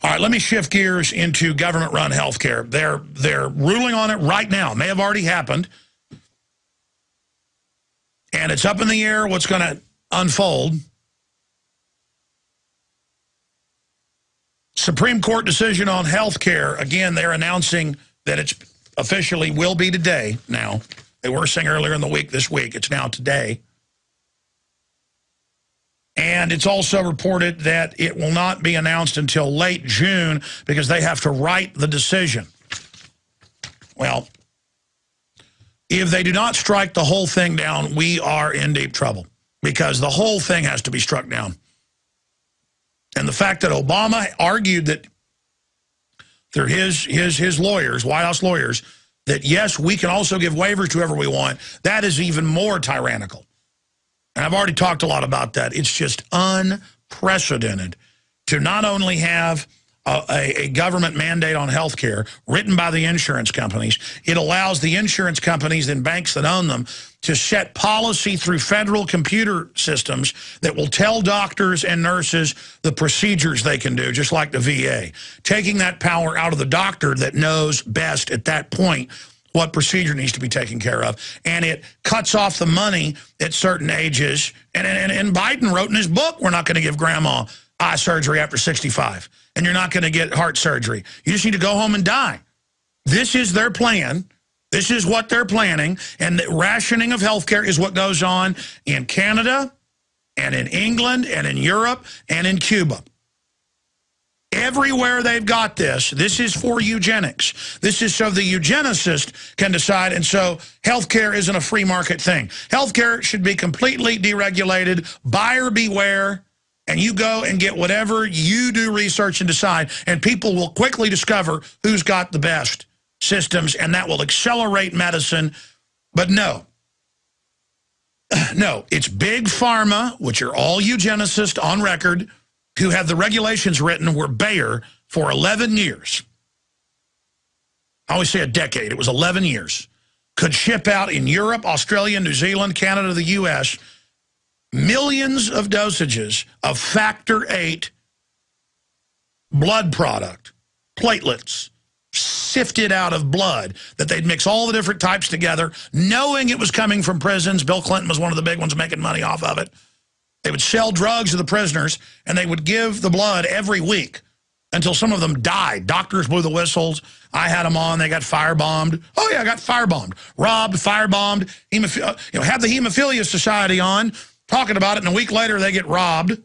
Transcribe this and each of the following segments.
All right, let me shift gears into government-run healthcare. They're ruling on it right now. It may have already happened. And it's up in the air what's going to unfold. Supreme Court decision on healthcare. Again, they're announcing that it's officially will be today now. They were saying earlier in the week, this week. It's now today. And it's also reported that it will not be announced until late June because they have to write the decision. Well, if they do not strike the whole thing down, we are in deep trouble because the whole thing has to be struck down. And the fact that Obama argued that through his lawyers, White House lawyers, that yes, we can also give waivers to whoever we want, that is even more tyrannical. And I've already talked a lot about that. It's just unprecedented to not only have a government mandate on health care written by the insurance companies, it allows the insurance companies and banks that own them to set policy through federal computer systems that will tell doctors and nurses the procedures they can do, just like the VA. Taking that power out of the doctor that knows best at that point what procedure needs to be taken care of. And it cuts off the money at certain ages. And Biden wrote in his book, we're not going to give grandma eye surgery after 65. And you're not going to get heart surgery. You just need to go home and die. This is their plan. This is what they're planning. And the rationing of health care is what goes on in Canada and in England and in Europe and in Cuba. Everywhere they've got this is for eugenics. This is so the eugenicist can decide, and so healthcare isn't a free market thing. Healthcare should be completely deregulated, buyer beware, and you go and get whatever you do research and decide, and people will quickly discover who's got the best systems, and that will accelerate medicine. But no, it's big pharma, which are all eugenicists on record, who had the regulations written, were Bayer for 11 years. I always say a decade. It was 11 years. Could ship out in Europe, Australia, New Zealand, Canada, the U.S., millions of dosages of factor VIII blood product, platelets, sifted out of blood, that they'd mix all the different types together, knowing it was coming from prisons. Bill Clinton was one of the big ones making money off of it. They would sell drugs to the prisoners, and they would give the blood every week until some of them died. Doctors blew the whistles. I had them on. They got firebombed. Oh, yeah, I got firebombed. Robbed, firebombed. Had the Hemophilia Society on talking about it, and a week later they get robbed.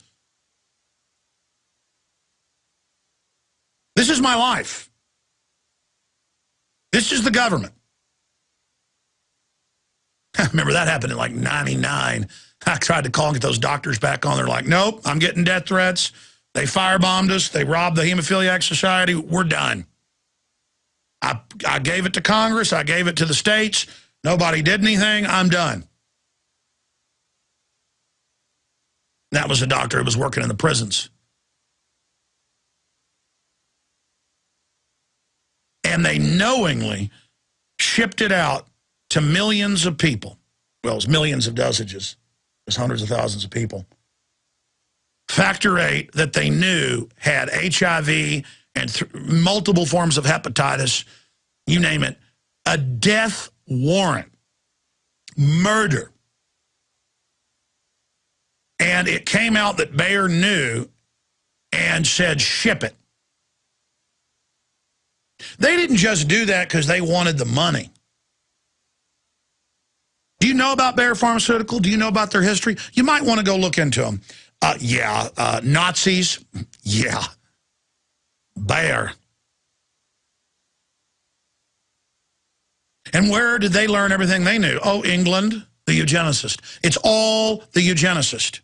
This is my life. This is the government. I remember that happened in like 99. I tried to call and get those doctors back on. They're like, nope, I'm getting death threats. They firebombed us. They robbed the Hemophiliac Society. We're done. I gave it to Congress. I gave it to the states. Nobody did anything. I'm done. That was a doctor who was working in the prisons. And they knowingly shipped it out to millions of people. Well, it was millions of dosages. It was hundreds of thousands of people. Factor VIII that they knew had HIV and multiple forms of hepatitis, you name it, a death warrant, murder. And it came out that Bayer knew and said, ship it. They didn't just do that because they wanted the money. Do you know about Bayer Pharmaceutical? Do you know about their history? You might want to go look into them. Nazis? Yeah. Bayer. And where did they learn everything they knew? Oh, England, the eugenicist. It's all the eugenicist.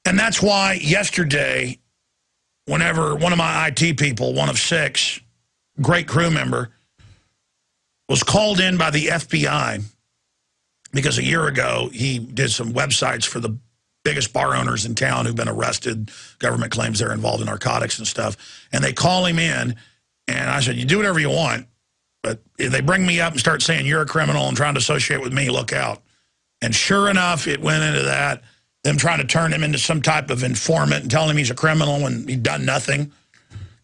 And that's why yesterday, whenever one of my IT people, one of 6, great crew member, was called in by the FBI because a year ago he did some websites for the biggest bar owners in town who've been arrested. Government claims they're involved in narcotics and stuff. And they call him in, and I said, you do whatever you want, but if they bring me up and start saying you're a criminal and trying to associate with me, look out. And sure enough, it went into that. them trying to turn him into some type of informant and telling him he's a criminal when he'd done nothing.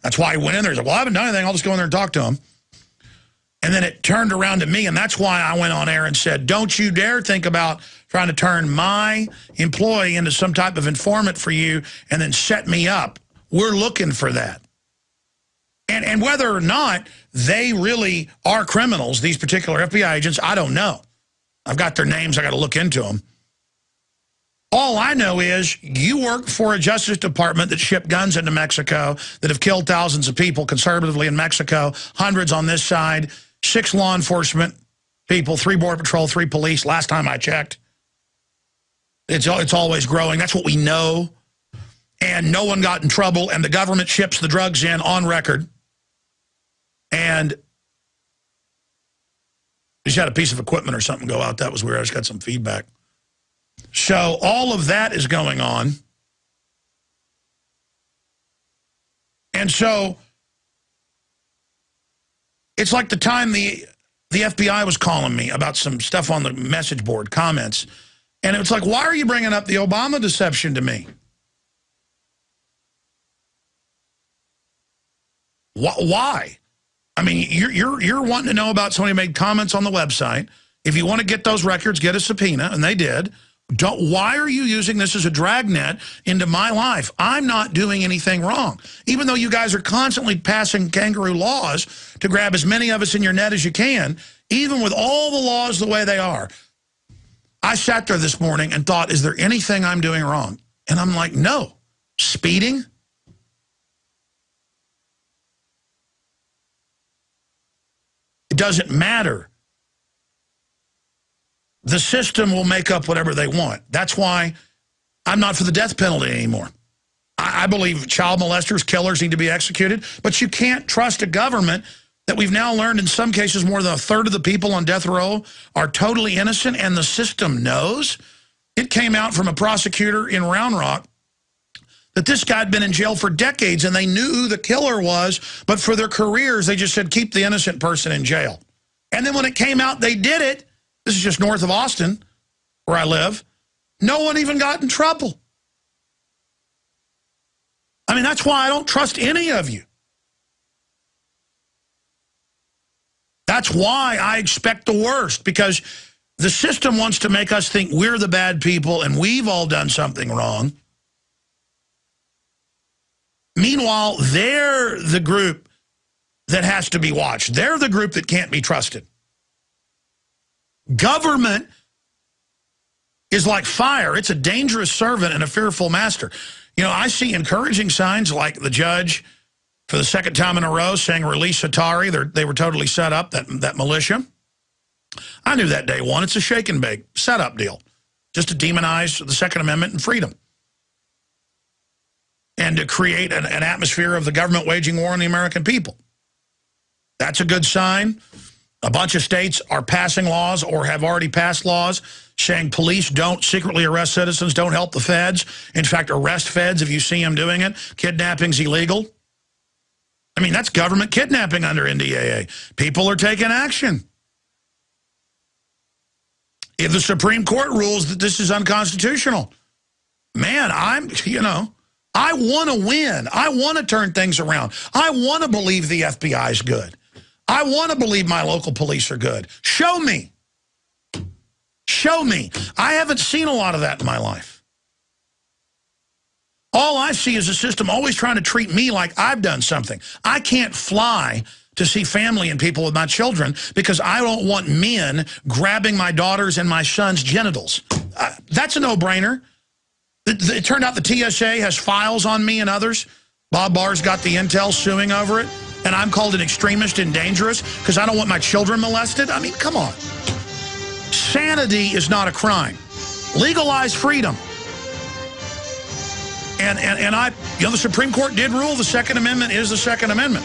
That's why he went in there. He's like, well, I haven't done anything. I'll just go in there and talk to him. And then it turned around to me, and that's why I went on air and said, don't you dare think about trying to turn my employee into some type of informant for you and then set me up. We're looking for that. And whether or not they really are criminals, these particular FBI agents, I don't know. I've got their names. I got to look into them. All I know is you work for a Justice Department that shipped guns into Mexico that have killed thousands of people conservatively in Mexico, hundreds on this side, 6 law enforcement people, 3 Border Patrol, 3 police, last time I checked. It's always growing. That's what we know. And no one got in trouble, and the government ships the drugs in on record. And just had a piece of equipment or something go out. That was weird. I just got some feedback. So all of that is going on. And so it's like the time the FBI was calling me about some stuff on the message board, comments. And it's like, why are you bringing up the Obama deception to me? Why? I mean, you're wanting to know about somebody who made comments on the website. If you want to get those records, get a subpoena, and they did. Why are you using this as a dragnet into my life? I'm not doing anything wrong. Even though you guys are constantly passing kangaroo laws to grab as many of us in your net as you can, even with all the laws the way they are. I sat there this morning and thought, is there anything I'm doing wrong? And I'm like, no. Speeding? It doesn't matter. The system will make up whatever they want. That's why I'm not for the death penalty anymore. I believe child molesters, killers need to be executed, but you can't trust a government that we've now learned in some cases more than 1/3 of the people on death row are totally innocent, and the system knows. It came out from a prosecutor in Round Rock that this guy had been in jail for decades, and they knew who the killer was, but for their careers, they just said, keep the innocent person in jail. And then when it came out, they did it. This is just north of Austin, where I live. No one even got in trouble. I mean, that's why I don't trust any of you. That's why I expect the worst, because the system wants to make us think we're the bad people and we've all done something wrong. Meanwhile, they're the group that has to be watched. They're the group that can't be trusted. Government is like fire. It's a dangerous servant and a fearful master. You know, I see encouraging signs like the judge for the 2nd time in a row saying release Hatari. They were totally set up, that militia. I knew that day one. It's a shake and bake setup deal just to demonize the Second Amendment and freedom and to create an atmosphere of the government waging war on the American people. That's a good sign. A bunch of states are passing laws or have already passed laws saying police don't secretly arrest citizens, don't help the feds. In fact, arrest feds if you see them doing it. Kidnapping's illegal. I mean, that's government kidnapping under NDAA. People are taking action. If the Supreme Court rules that this is unconstitutional, man, I want to win. I want to turn things around. I want to believe the FBI is good. I want to believe my local police are good. Show me. Show me. I haven't seen a lot of that in my life. All I see is a system always trying to treat me like I've done something. I can't fly to see family and people with my children because I don't want men grabbing my daughters and my son's genitals. That's a no-brainer. It turned out the TSA has files on me and others. Bob Barr's got the intel suing over it, and I'm called an extremist and dangerous because I don't want my children molested? I mean, come on. Sanity is not a crime. Legalize freedom. And the Supreme Court did rule the Second Amendment is the Second Amendment.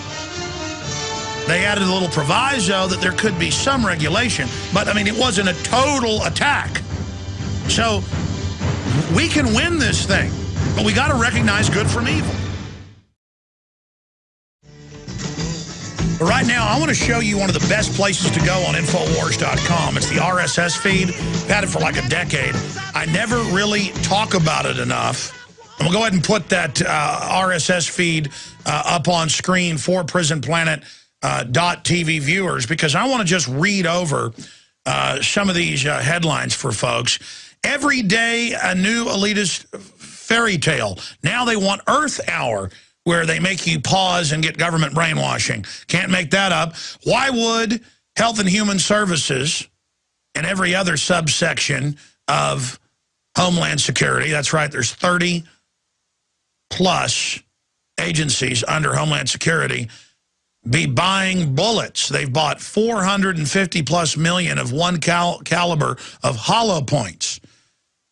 They added a little proviso that there could be some regulation, but I mean, it wasn't a total attack. So we can win this thing, but we got to recognize good from evil. But right now, I want to show you one of the best places to go on Infowars.com. It's the RSS feed. I've had it for like a decade. I never really talk about it enough. I'm going to go ahead and put that RSS feed up on screen for PrisonPlanet.tv viewers, because I want to just read over some of these headlines for folks. Every day, a new elitist fairy tale. Now they want Earth Hour, where they make you pause and get government brainwashing. Can't make that up. Why would Health and Human Services and every other subsection of Homeland Security, that's right, there's 30 plus agencies under Homeland Security, be buying bullets? They've bought 450 plus million of one caliber of hollow points.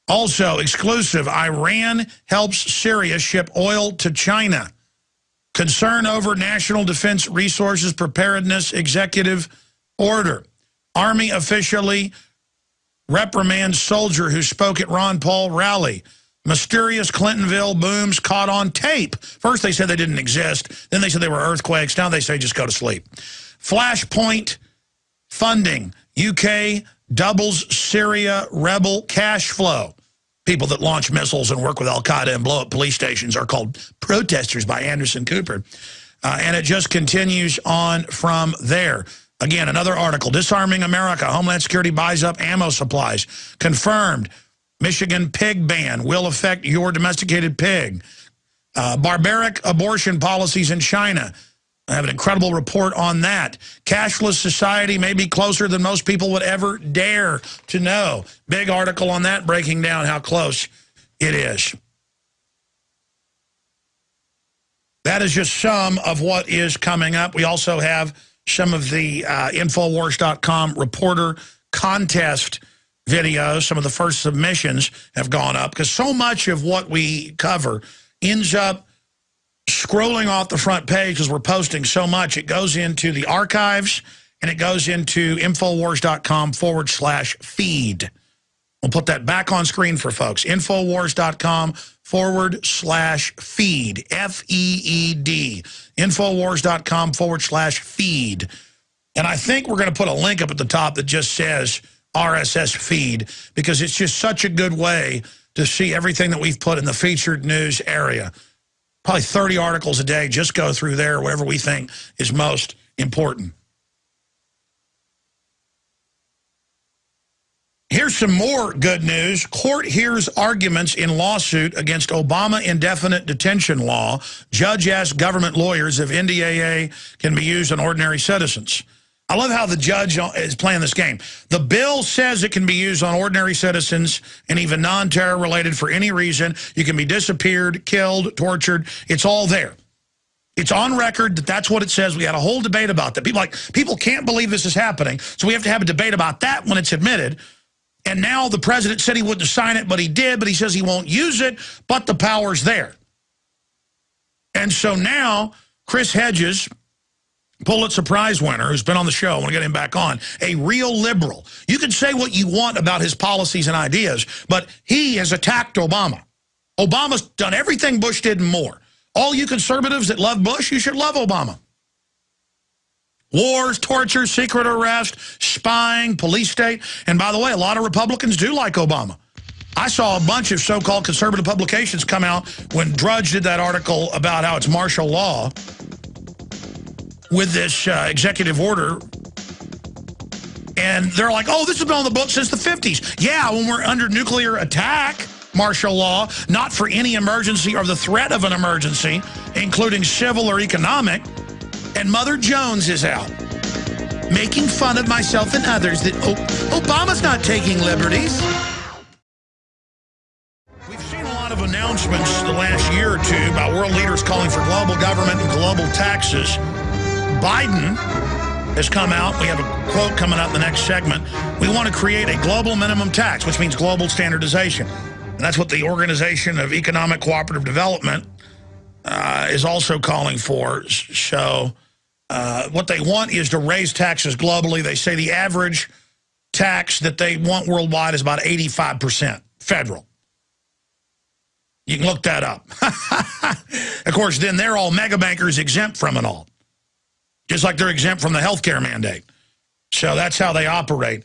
Also, exclusive, Iran helps Syria ship oil to China. Concern over National Defense Resources Preparedness Executive Order. Army officially reprimands soldier who spoke at Ron Paul rally. Mysterious Clintonville booms caught on tape. First they said they didn't exist. Then they said they were earthquakes. Now they say just go to sleep. Flashpoint funding. UK doubles Syria rebel cash flow. People that launch missiles and work with al-Qaeda and blow up police stations are called protesters by Anderson Cooper. And it just continues on from there. Again, another article. Disarming America. Homeland Security buys up ammo supplies. Confirmed. Michigan pig ban will affect your domesticated pig. Barbaric abortion policies in China. I have an incredible report on that. Cashless society may be closer than most people would ever dare to know. Big article on that, breaking down how close it is. That is just some of what is coming up. We also have some of the Infowars.com reporter contest videos. Some of the first submissions have gone up because so much of what we cover ends up scrolling off the front page because we're posting so much. It goes into the archives and it goes into Infowars.com/feed. We'll put that back on screen for folks. Infowars.com/feed. F-E-E-D. Infowars.com/feed. And I think we're going to put a link up at the top that just says RSS feed, because it's just such a good way to see everything that we've put in the featured news area. Probably 30 articles a day. Just go through there, whatever we think is most important. Here's some more good news. Court hears arguments in lawsuit against Obama indefinite detention law. Judge asks government lawyers if NDAA can be used on ordinary citizens. I love how the judge is playing this game. The bill says it can be used on ordinary citizens and even non-terror related for any reason. You can be disappeared, killed, tortured. It's all there. It's on record that that's what it says. We had a whole debate about that. People can't believe this is happening, so we have to have a debate about that when it's admitted. And now the president said he wouldn't sign it, but he did. But he says he won't use it, but the power's there. And so now Chris Hedges, Pulitzer Prize winner, who's been on the show, I want to get him back on, a real liberal. You can say what you want about his policies and ideas, but he has attacked Obama. Obama's done everything Bush did and more. All you conservatives that love Bush, you should love Obama. Wars, torture, secret arrest, spying, police state. And by the way, a lot of Republicans do like Obama. I saw a bunch of so-called conservative publications come out when Drudge did that article about how it's martial law with this executive order. And they're like, oh, this has been on the books since the 50s. Yeah, when we're under nuclear attack, martial law, not for any emergency or the threat of an emergency, including civil or economic. And Mother Jones is out, making fun of myself and others that Obama's not taking liberties. We've seen a lot of announcements the last year or two by world leaders calling for global government and global taxes. Biden has come out. We have a quote coming up in the next segment. We want to create a global minimum tax, which means global standardization. And that's what the Organization of Economic Cooperative Development is also calling for. So what they want is to raise taxes globally. They say the average tax that they want worldwide is about 85% federal. You can look that up. Of course, then they're all mega bankers exempt from it all. just like they're exempt from the healthcare mandate. So that's how they operate.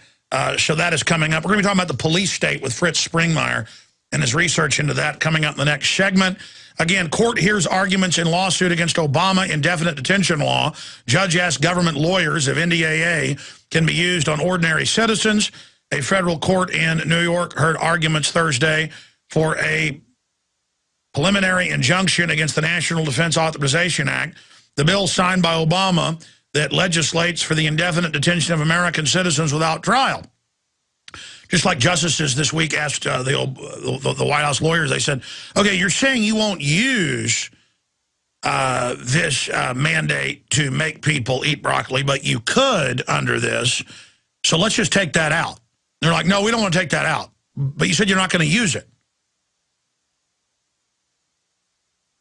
So that is coming up. We're going to be talking about the police state with Fritz Springmeier and his research into that coming up in the next segment. Again, court hears arguments in lawsuit against Obama indefinite detention law. Judge asks government lawyers if NDAA can be used on ordinary citizens. A federal court in New York heard arguments Thursday for a preliminary injunction against the National Defense Authorization Act, the bill signed by Obama that legislates for the indefinite detention of American citizens without trial. Just like justices this week asked the White House lawyers, they said, okay, you're saying you won't use this mandate to make people eat broccoli, but you could under this, so let's just take that out. They're like, no, we don't want to take that out. But you said you're not going to use it.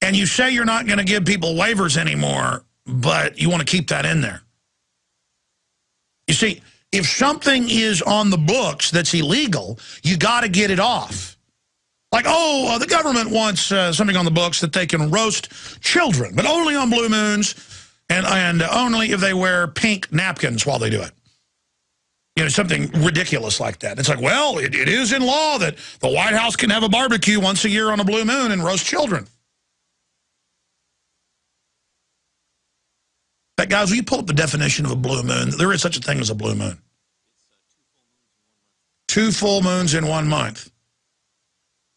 And you say you're not going to give people waivers anymore, but you want to keep that in there. You see, if something is on the books that's illegal, you got to get it off. Like, oh, the government wants something on the books that they can roast children, but only on blue moons and only if they wear pink napkins while they do it. You know, something ridiculous like that. It's like, well, it is in law that the White House can have a barbecue once a year on a blue moon and roast children. But guys, when you pull up the definition of a blue moon, there is such a thing as a blue moon. 2 full moons in 1 month.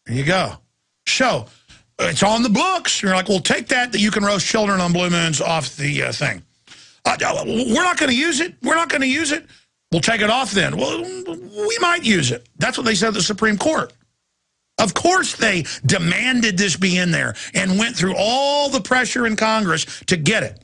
There you go. So, it's on the books. You're like, well, take that you can roast children on blue moons off the thing. We're not going to use it. We're not going to use it. We'll take it off then. Well, we might use it. That's what they said at the Supreme Court. Of course they demanded this be in there and went through all the pressure in Congress to get it.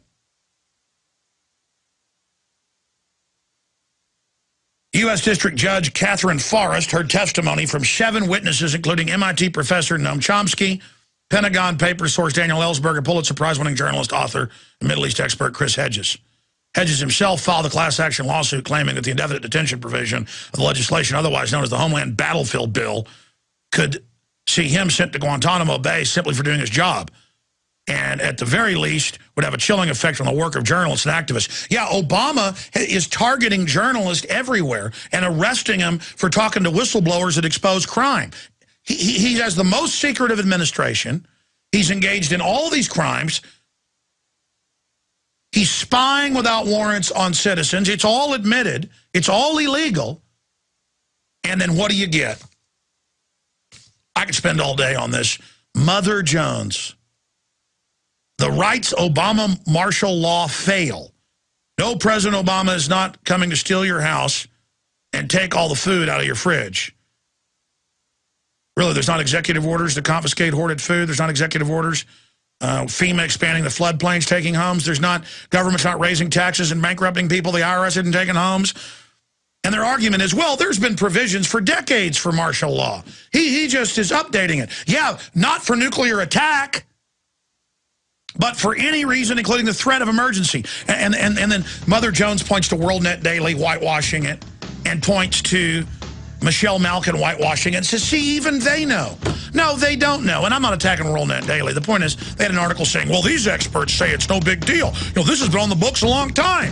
U.S. District Judge Catherine Forrest heard testimony from 7 witnesses, including MIT professor Noam Chomsky, Pentagon paper source Daniel Ellsberg, and Pulitzer Prize-winning journalist, author, and Middle East expert Chris Hedges. Hedges himself filed a class action lawsuit claiming that the indefinite detention provision of the legislation, otherwise known as the Homeland Battlefield Bill, could see him sent to Guantanamo Bay simply for doing his job. And at the very least, would have a chilling effect on the work of journalists and activists. Yeah, Obama is targeting journalists everywhere and arresting them for talking to whistleblowers that expose crime. He has the most secretive administration. He's engaged in all these crimes. He's spying without warrants on citizens. It's all admitted. It's all illegal. And then what do you get? I could spend all day on this. Mother Jones. The rights Obama martial law fail. No, President Obama is not coming to steal your house and take all the food out of your fridge. Really, there's not executive orders to confiscate hoarded food. There's not executive orders. FEMA expanding the floodplains, taking homes. There's not, government's not raising taxes and bankrupting people. The IRS isn't taking homes. And their argument is, well, there's been provisions for decades for martial law. He just is updating it. Yeah, not for nuclear attack, but for any reason, including the threat of emergency. And then Mother Jones points to WorldNet Daily whitewashing it and points to Michelle Malkin whitewashing it and says, see, even they know. No, they don't know. And I'm not attacking WorldNet Daily. The point is, they had an article saying, well, these experts say it's no big deal. You know, this has been on the books a long time.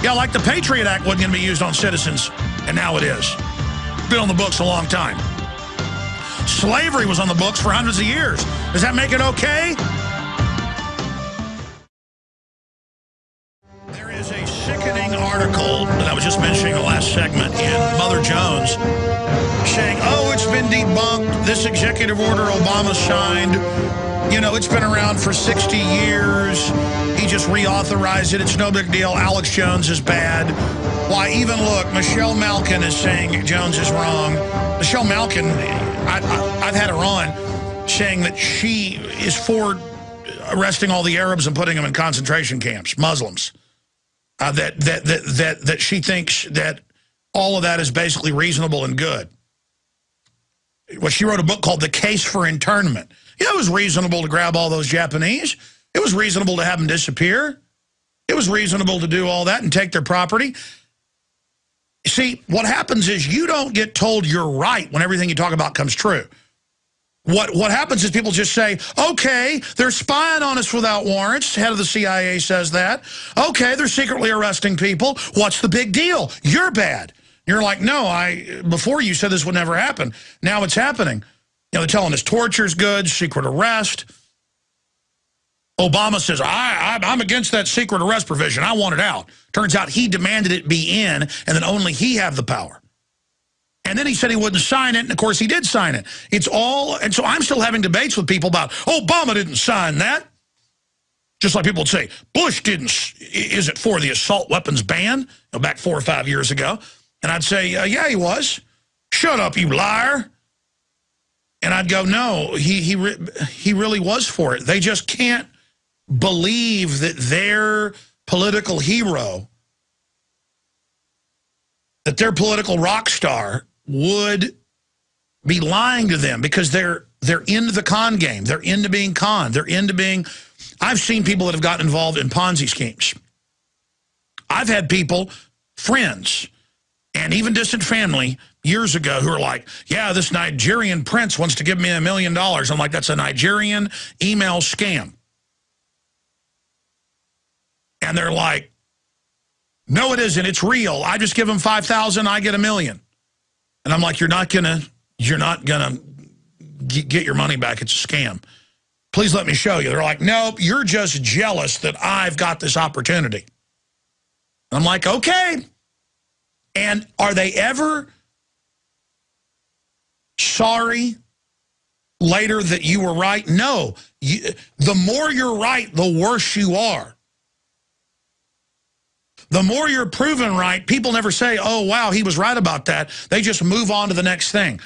Yeah, like the Patriot Act wasn't going to be used on citizens, and now it is. Been on the books a long time. Slavery was on the books for hundreds of years. Does that make it okay? There is a sickening article that I was just mentioning in the last segment in Mother Jones saying, oh, it's been debunked. This executive order Obama signed, you know, it's been around for 60 years. He just reauthorized it. It's no big deal. Alex Jones is bad. Why, even look, Michelle Malkin is saying Jones is wrong. Michelle Malkin, I've had her on saying that she is for arresting all the Arabs and putting them in concentration camps, Muslims. That she thinks that all of that is basically reasonable and good. Well, she wrote a book called The Case for Internment. Yeah, it was reasonable to grab all those Japanese. It was reasonable to have them disappear. It was reasonable to do all that and take their property. See, what happens is you don't get told you're right when everything you talk about comes true. What happens is people just say, okay, they're spying on us without warrants. Head of the CIA says that. Okay, they're secretly arresting people. What's the big deal? You're bad. You're like, no, before you said this would never happen. Now it's happening. You know, they're telling us torture's good, secret arrest. Obama says, I'm against that secret arrest provision. I want it out. Turns out he demanded it be in, and then only he had the power. And then he said he wouldn't sign it, and of course he did sign it. It's all, and so I'm still having debates with people about, Obama didn't sign that. Just like people would say, Bush isn't for the assault weapons ban, you know, back 4 or 5 years ago. And I'd say, yeah, he was. Shut up, you liar. And I'd go, no, he really was for it. They just can't believe that their political hero, that their political rock star would be lying to them, because they're into the con game. They're into being conned. They're into being... I've seen people that have gotten involved in Ponzi schemes. I've had people, friends, and even distant family years ago who are like, yeah, this Nigerian prince wants to give me $1 million. I'm like, that's a Nigerian email scam. And they're like, no, it isn't. It's real. I just give them 5,000, I get $1 million. And I'm like, you're not gonna get your money back. It's a scam. Please let me show you. They're like, nope, you're just jealous that I've got this opportunity. And I'm like, okay. And are they ever sorry later that you were right? No. The more you're right, the worse you are. The more you're proven right, people never say, oh, wow, he was right about that. They just move on to the next thing.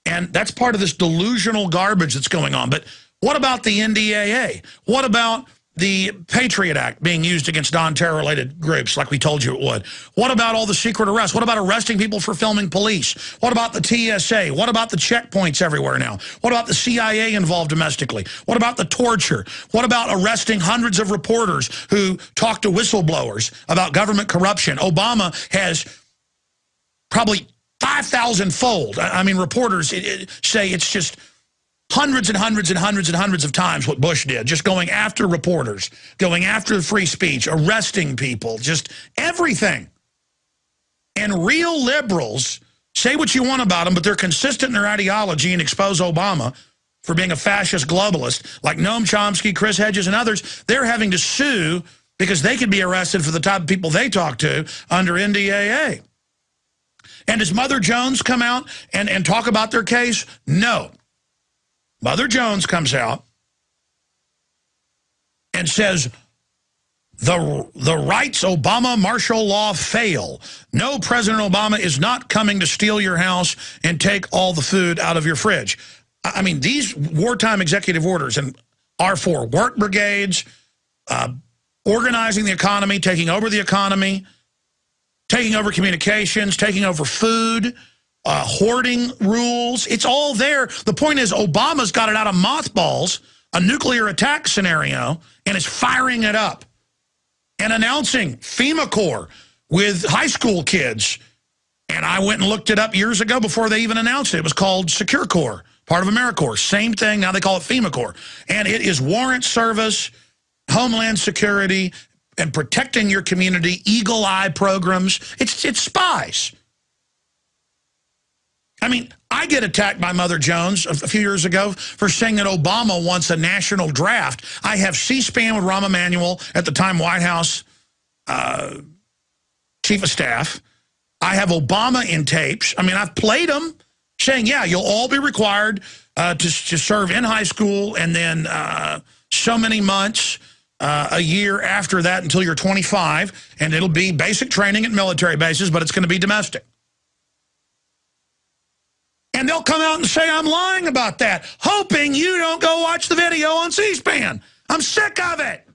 And that's part of this delusional garbage that's going on. But what about the NDAA? What about the Patriot Act being used against non-terror-related groups like we told you it would? What about all the secret arrests? What about arresting people for filming police? What about the TSA? What about the checkpoints everywhere now? What about the CIA involved domestically? What about the torture? What about arresting hundreds of reporters who talk to whistleblowers about government corruption? Obama has probably 5,000-fold. I mean, reporters say it's just hundreds and hundreds and hundreds and hundreds of times what Bush did, just going after reporters, going after free speech, arresting people, just everything. And real liberals, say what you want about them, but they're consistent in their ideology and expose Obama for being a fascist globalist, like Noam Chomsky, Chris Hedges, and others. They're having to sue because they could be arrested for the type of people they talk to under NDAA. And does Mother Jones come out and talk about their case? No. Mother Jones comes out and says, the rights Obama martial law fail. No, President Obama is not coming to steal your house and take all the food out of your fridge. I mean, these wartime executive orders are for work brigades, organizing the economy, taking over the economy, taking over communications, taking over food, hoarding rules. It's all there. The point is, Obama's got it out of mothballs, a nuclear attack scenario, and is firing it up and announcing FEMA Corps with high school kids. And I went and looked it up years ago before they even announced it. It was called Secure Corps, part of AmeriCorps. Same thing. Now they call it FEMA Corps. And it is warrant service, homeland security, and protecting your community, Eagle Eye programs. It's spies. I mean, I get attacked by Mother Jones a few years ago for saying that Obama wants a national draft. I have C-SPAN with Rahm Emanuel, at the time White House chief of staff. I have Obama in tapes. I mean, I've played them saying, yeah, you'll all be required to serve in high school, and then so many months, a year after that until you're 25, and it'll be basic training at military bases, but it's going to be domestic. And they'll come out and say I'm lying about that, hoping you don't go watch the video on C-SPAN. I'm sick of it.